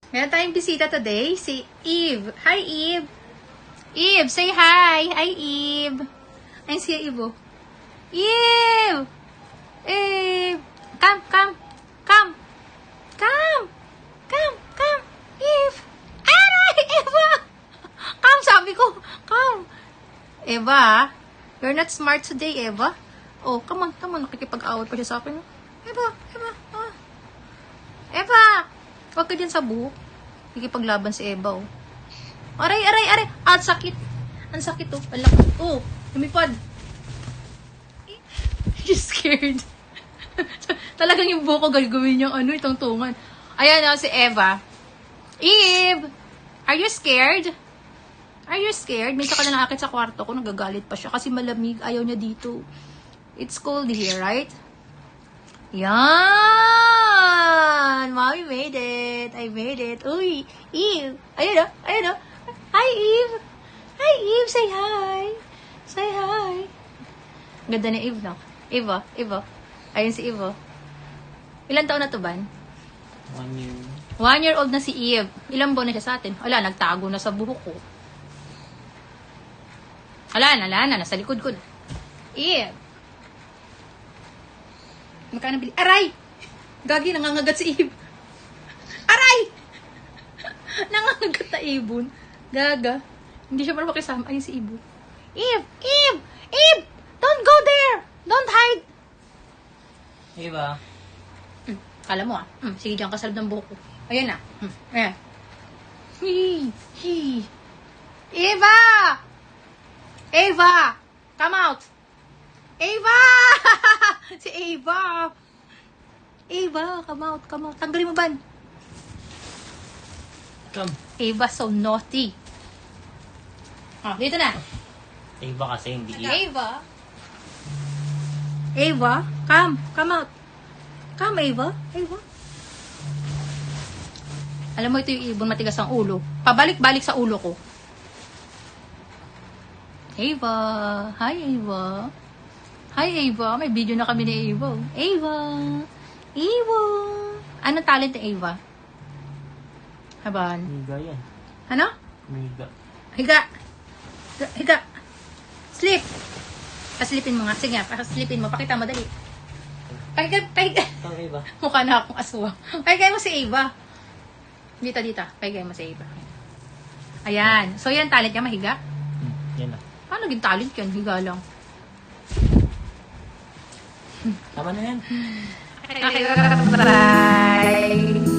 Meron tayong bisita today, si Eve. Hi, Eve. Eve, say hi. Hi, Eve. Ayun si Eve. Oh. Eve! Eve! Come, come. Come. Come. Come, come. Eve! Aray! Eva! Come, sabi ko. Come. Eva, you're not smart today, Eva. Oh, come on, come on. Nakikipag-away pa siya sa akin. Eva, Eva, ah. Eva! Huwag ka dyan sa buhok. Nakikipaglaban si Eva, oh. Aray, aray, aray. Ang sakit. Ang sakit, oh. Alak. Oh, lumipad. She's scared. Talagang yung buhok ko gagawin niyang itong tungan. Ayan na, si Eva. Eve! Are you scared? Are you scared? Minsan ka na nakakit sa kwarto ko, nagagalit pa siya kasi malamig. Ayaw niya dito. It's cold here, right? Yan! Mommy made it. I made it. Uy, Eve. Ayun o. Ayun o. Hi, Eve. Hi, Eve. Say hi. Say hi. Ganda ni Eve, no? Eve, Eve. Ayun si Eve. Ilan taon na to, Ban? 1 year. 1 year old na si Eve. Ilang buwan na siya sa atin? Wala, nagtago na sa buhok ko. Wala na. Nasa likod ko na. Eve. Magkano bili? Aray! Gagi, nangangagat si Eve. Aray! Nangangagat na ibon. Gaga. Hindi siya parang makisama. Ayun si Eve. Eve! Eve! Eve! Don't go there! Don't hide! Eva. Kala mo sige, diyan ka sa loob ng buhok ko. Ayan na. Ayan. Hee! Eva! Eva! Come out! Eva! Si Eva! Eva, come out, come out. Tanggalin mo, Ban. Come. Eva, so naughty. Dito na. Eva kasi hindi Eva. Eva, come out. Come, Eva. Eva. Alam mo, ito yung ibon matigas ang ulo. Pabalik-balik sa ulo ko. Eva. Hi, Eva. Hi, Eva. May video na kami ni Eva. Eva. Eva. Anong talent ni Eva? Haban. Miga yan. Ano? Miga. Higa. Higa. Sleep. Paslipin mo nga. Sige nga, paslipin mo. Pakita mo, dali. Pahiga. Come, Eva. Mukha na akong aswa. Pahigay mo si Eva. Dito. Pahigay mo si Eva. Ayan. So, yan talent niya, mahiga? Yan na. Paano naging talent yan? Higa lang. Tama na yan. Okay, bye!